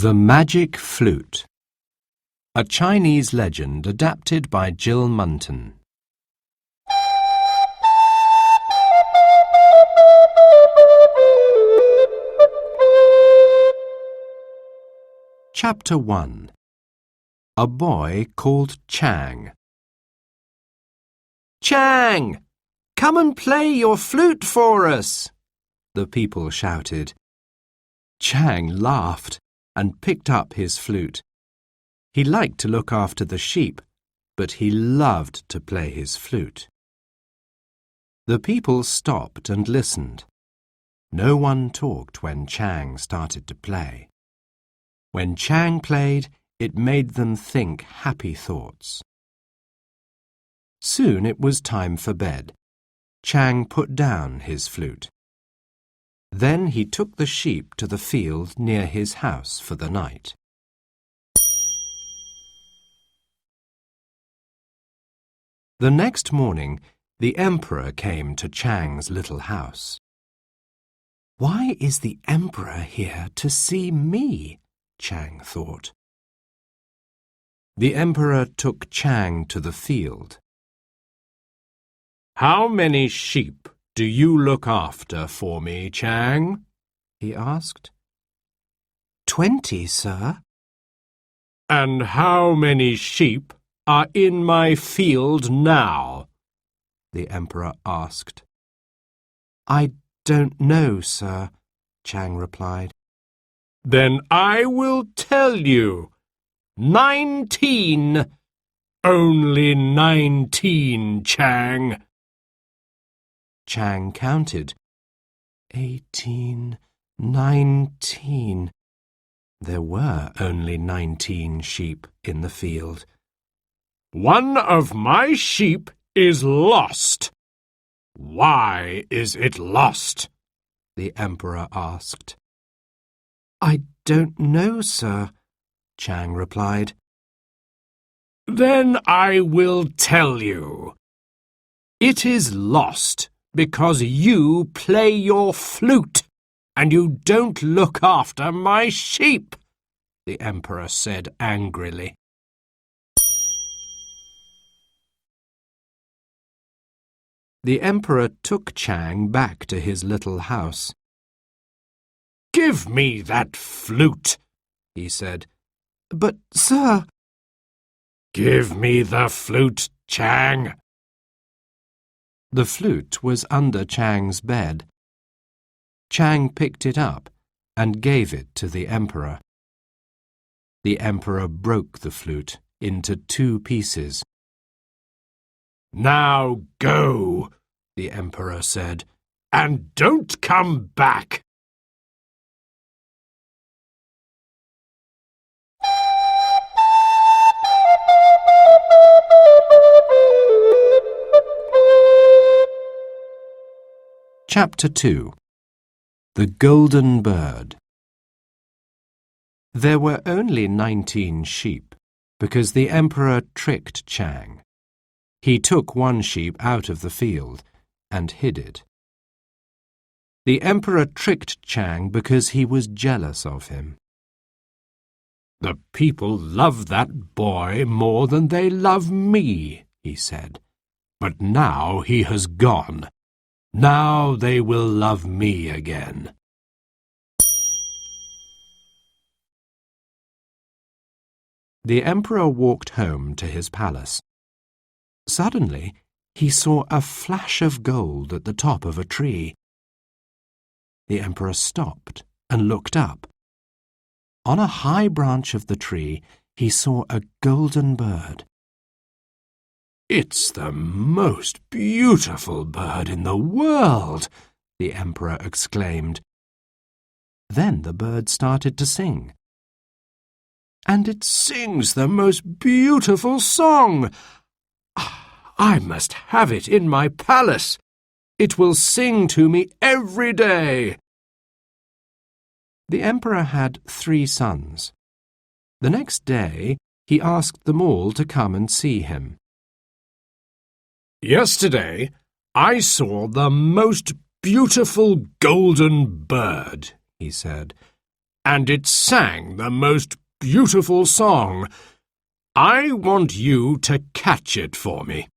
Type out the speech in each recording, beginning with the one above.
The Magic Flute. A Chinese legend adapted by Jill Munton. Chapter 1. A boy called Chang. "Chang! Come and play your flute for us!" the people shouted. Chang laughed and picked up his flute. He liked to look after the sheep, but he loved to play his flute. The people stopped and listened. No one talked when Chang started to play. When Chang played, it made them think happy thoughts. Soon it was time for bed. Chang put down his flute. Then he took the sheep to the field near his house for the night. The next morning, the emperor came to Chang's little house. "Why is the emperor here to see me?" Chang thought. The emperor took Chang to the field. "How many sheep do you look after for me, Chang?" he asked. 20, sir." "And how many sheep are in my field now?" the emperor asked. "I don't know, sir," Chang replied. "Then I will tell you. 19. Only 19, Chang." Chang counted. 18, 19. There were only 19 sheep in the field. "One of my sheep is lost." "Why is it lost?" the emperor asked. "I don't know, sir," Chang replied. "Then I will tell you. It is lost because you play your flute, and you don't look after my sheep," the emperor said angrily. The emperor took Chang back to his little house. "Give me that flute," he said. "But, sir—" "Give me the flute, Chang." The flute was under Chang's bed. Chang picked it up and gave it to the emperor. The emperor broke the flute into 2 pieces. "Now go," the emperor said, "and don't come back." Chapter 2. The Golden Bird. There were only 19 sheep, because the emperor tricked Chang. He took 1 sheep out of the field and hid it. The emperor tricked Chang because he was jealous of him. "The people love that boy more than they love me," he said. "But now he has gone. Now they will love me again." The emperor walked home to his palace. Suddenly, he saw a flash of gold at the top of a tree. The emperor stopped and looked up. On a high branch of the tree, he saw a golden bird. "It's the most beautiful bird in the world," the emperor exclaimed. Then the bird started to sing. "And it sings the most beautiful song. I must have it in my palace. It will sing to me every day." The emperor had 3 sons. The next day, he asked them all to come and see him. "Yesterday, I saw the most beautiful golden bird," he said. and it sang the most beautiful song. I want you to catch it for me.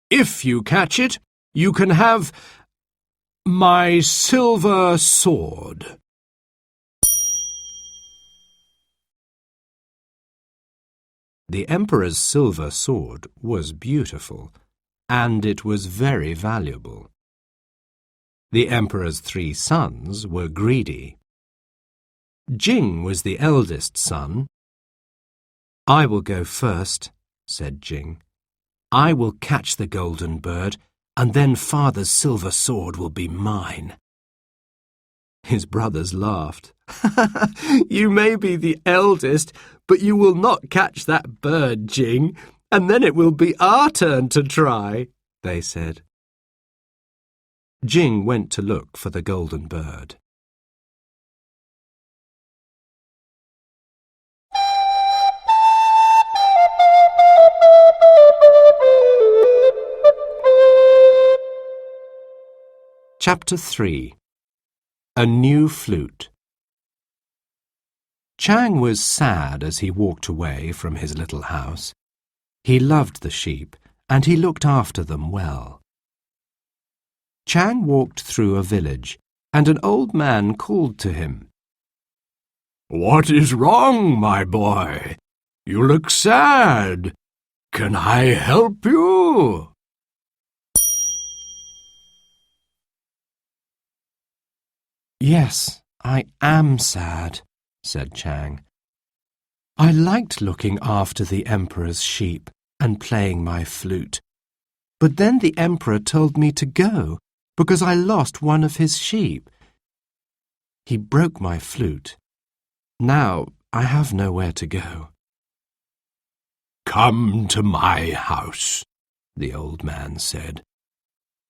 If you catch it, you can have my silver sword." The Emperor's silver sword was beautiful, and it was very valuable. The Emperor's 3 sons were greedy. Jing was the eldest son. "I will go first," said Jing. "I will catch the golden bird, and then Father's silver sword will be mine." His brothers laughed. "You may be the eldest, but you will not catch that bird, Jing, and then it will be our turn to try," they said. Jing went to look for the golden bird. Chapter 3. A New Flute. Chang was sad as he walked away from his little house. He loved the sheep, and he looked after them well. Chang walked through a village, and an old man called to him. "What is wrong, my boy? You look sad. Can I help you?" "Yes, I am sad," said Chang. "I liked looking after the Emperor's sheep and playing my flute. But then the Emperor told me to go because I lost one of his sheep. He broke my flute. Now I have nowhere to go." "Come to my house," the old man said.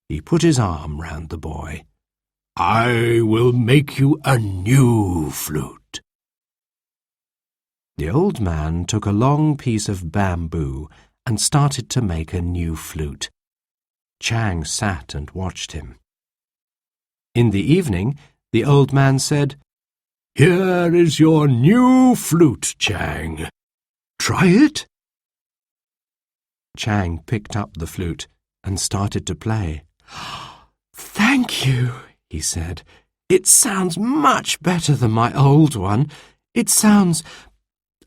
He put his arm round the boy. "I will make you a new flute." The old man took a long piece of bamboo and started to make a new flute. Chang sat and watched him. In the evening, the old man said, "Here is your new flute, Chang. Try it." Chang picked up the flute and started to play. "Thank you," he said. "It sounds much better than my old one. It sounds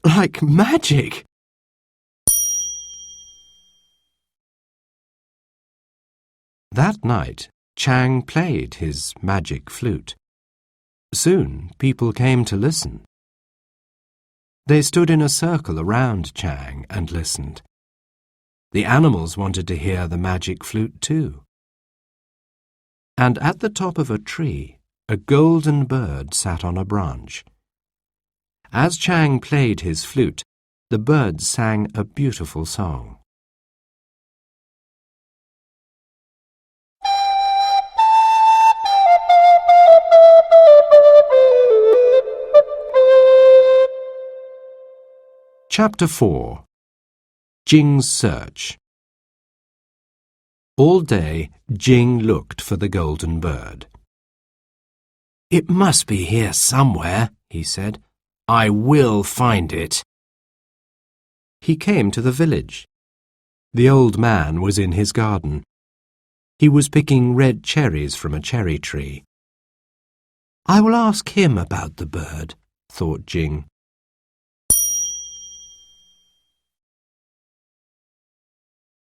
like magic." That night, Chang played his magic flute. Soon people came to listen. They stood in a circle around Chang and listened. The animals wanted to hear the magic flute too. And at the top of a tree, a golden bird sat on a branch. As Chang played his flute, the bird sang a beautiful song. Chapter 4. Jing's Search. All day, Jing looked for the golden bird. "It must be here somewhere," he said. "I will find it." He came to the village. The old man was in his garden. He was picking red cherries from a cherry tree. "I will ask him about the bird," thought Jing.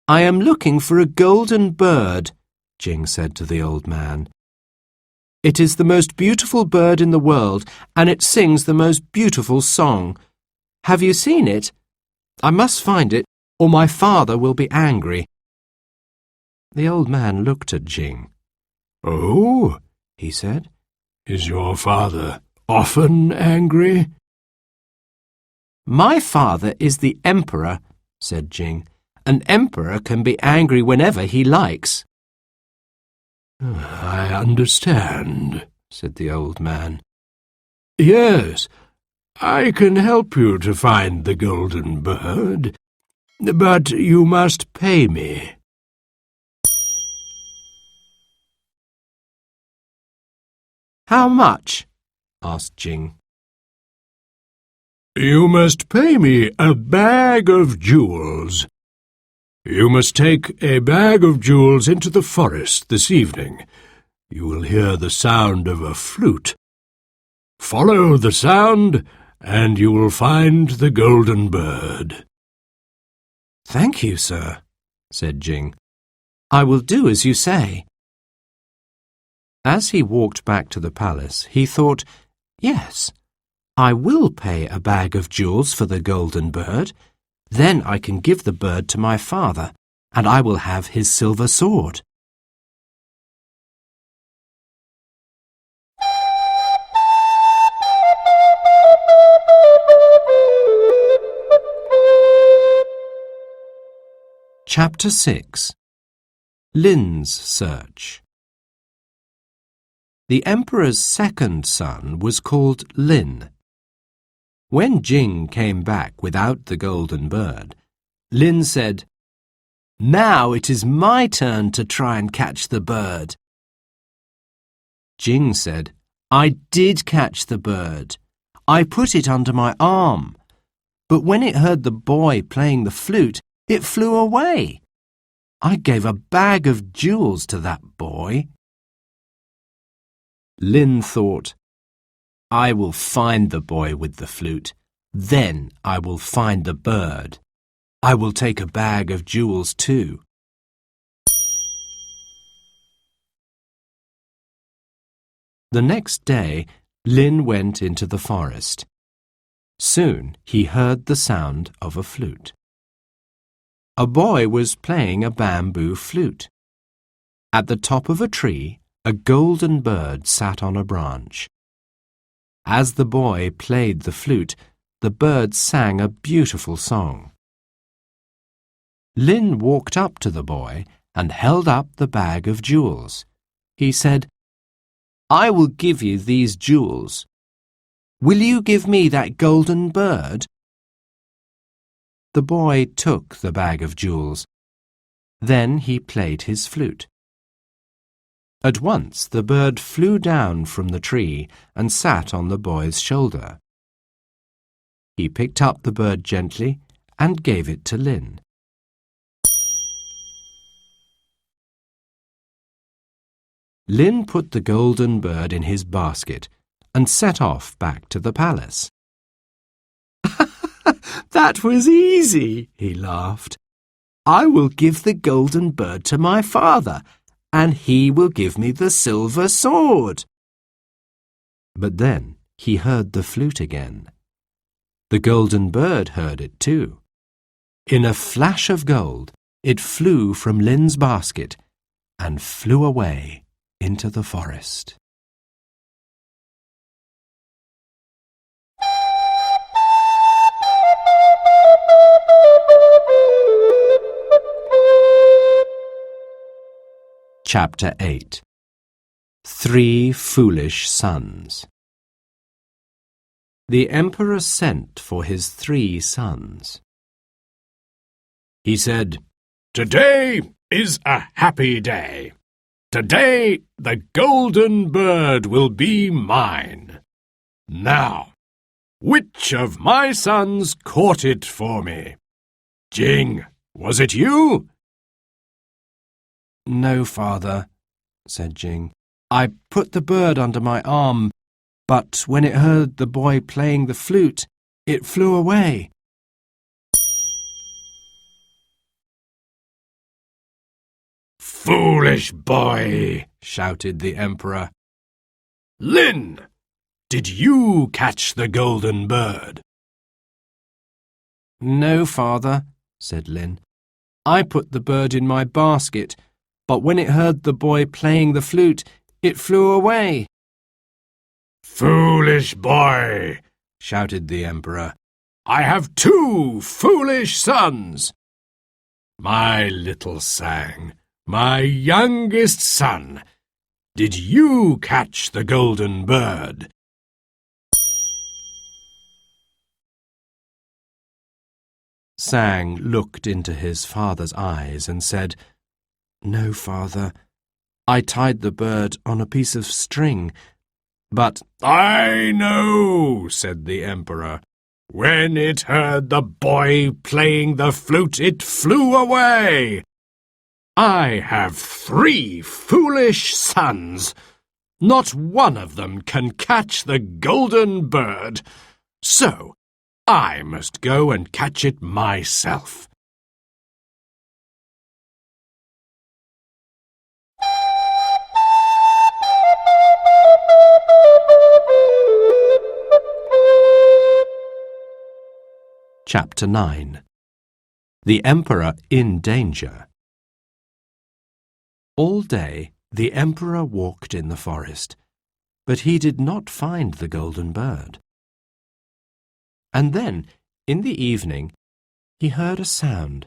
"I am looking for a golden bird," Jing said to the old man. "It is the most beautiful bird in the world, and it sings the most beautiful song. Have you seen it? I must find it, or my father will be angry." The old man looked at Jing. "Oh," he said, "is your father often angry?" "My father is the Emperor," said Jing. "An emperor can be angry whenever he likes." "I understand," said the old man. "Yes, I can help you to find the golden bird, but you must pay me." "How much?" asked Jing. You must pay me a bag of jewels. You must take a bag of jewels into the forest this evening. You will hear the sound of a flute. Follow the sound, and you will find the golden bird." "Thank you, sir," said Jing. "I will do as you say." As he walked back to the palace, he thought, "Yes, I will pay a bag of jewels for the golden bird. Then I can give the bird to my father, and I will have his silver sword." Chapter 6. Lin's Search. The emperor's second son was called Lin. When Jing came back without the golden bird, Lin said, "Now it is my turn to try and catch the bird." Jing said, "I did catch the bird. I put it under my arm. But when it heard the boy playing the flute, it flew away. I gave a bag of jewels to that boy." Lin thought, "I will find the boy with the flute. Then I will find the bird. I will take a bag of jewels too." The next day, Lin went into the forest. Soon he heard the sound of a flute. A boy was playing a bamboo flute. At the top of a tree, a golden bird sat on a branch. As the boy played the flute, the bird sang a beautiful song. Lin walked up to the boy and held up the bag of jewels. He said, "I will give you these jewels. Will you give me that golden bird?" The boy took the bag of jewels. Then he played his flute. At once the bird flew down from the tree and sat on the boy's shoulder. He picked up the bird gently and gave it to Lin. Lin put the golden bird in his basket and set off back to the palace. "That was easy," he laughed. "I will give the golden bird to my father, and he will give me the silver sword." But then he heard the flute again. The golden bird heard it too. In a flash of gold, it flew from Lin's basket and flew away into the forest. Chapter 8. 3 Foolish Sons. The emperor sent for his 3 sons. He said, "Today is a happy day. Today the golden bird will be mine. Now, which of my sons caught it for me? Jing, was it you?" "No, father," said Jing. "I put the bird under my arm, but when it heard the boy playing the flute, it flew away." "Foolish boy!" shouted the emperor. "Lin, did you catch the golden bird?" "No, father," said Lin. "I put the bird in my basket, but when it heard the boy playing the flute, it flew away." "Foolish boy!" shouted the emperor. "I have 2 foolish sons. My little Chang, my youngest son, did you catch the golden bird?" Chang looked into his father's eyes and said, "No, father. I tied the bird on a piece of string, but—" "I know," said the emperor. When it heard the boy playing the flute, it flew away. I have 3 foolish sons. Not one of them can catch the golden bird. So I must go and catch it myself. Chapter 9. The Emperor in Danger. All day the Emperor walked in the forest, but he did not find the golden bird. And then, in the evening, he heard a sound.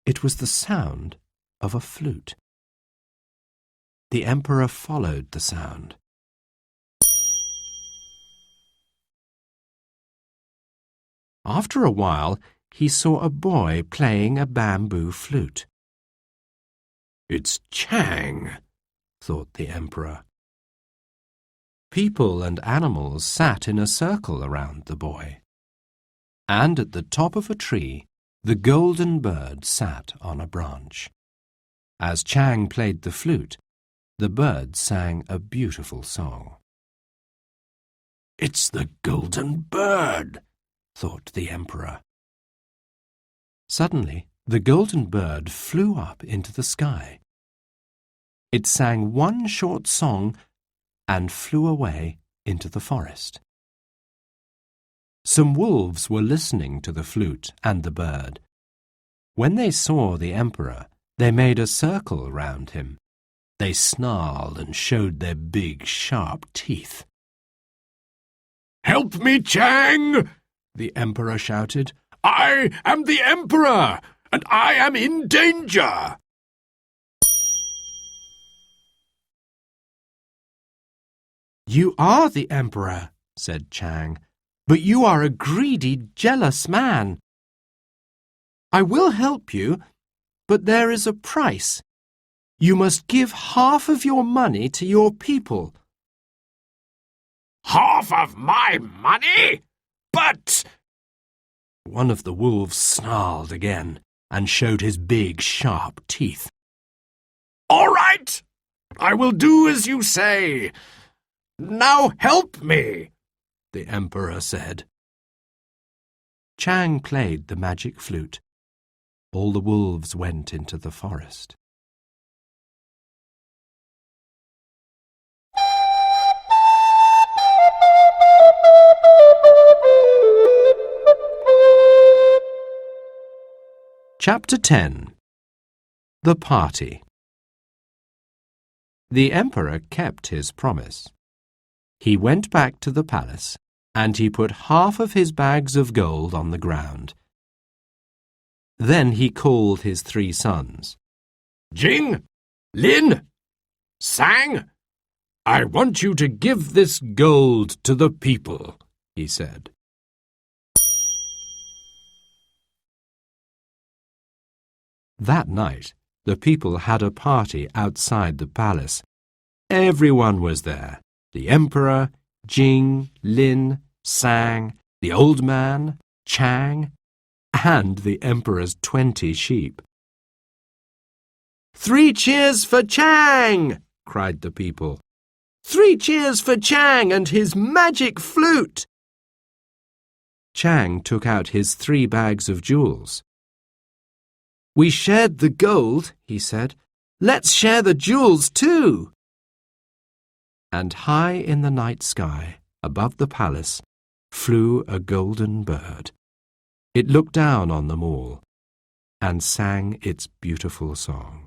It was the sound of a flute. The Emperor followed the sound. After a while, he saw a boy playing a bamboo flute. It's Chang, thought the Emperor. People and animals sat in a circle around the boy. And at the top of a tree, the golden bird sat on a branch. As Chang played the flute, the bird sang a beautiful song. It's the golden bird, thought the Emperor. Suddenly, the golden bird flew up into the sky. It sang one short song and flew away into the forest. Some wolves were listening to the flute and the bird. When they saw the Emperor, they made a circle round him. They snarled and showed their big, sharp teeth. "Help me, Chang!" the Emperor shouted. "I am the Emperor, and I am in danger!" "You are the Emperor," said Chang, "but you are a greedy, jealous man. I will help you, but there is a price. You must give half of your money to your people." "Half of my money? But—" One of the wolves snarled again and showed his big, sharp teeth. "All right, I will do as you say. Now help me," the Emperor said. Chang played the magic flute. All the wolves went into the forest. Chapter 10. The Party. The Emperor kept his promise. He went back to the palace, and he put half of his bags of gold on the ground. Then he called his 3 sons. "Jing, Lin, Chang, I want you to give this gold to the people," he said. That night, the people had a party outside the palace. Everyone was there. The Emperor, Jing, Lin, Chang, the old man, Chang, and the Emperor's 20 sheep. "3 cheers for Chang!" cried the people. "3 cheers for Chang and his magic flute!" Chang took out his 3 bags of jewels. "We shared the gold," he said. "Let's share the jewels too." And high in the night sky, above the palace, flew a golden bird. It looked down on them all and sang its beautiful song.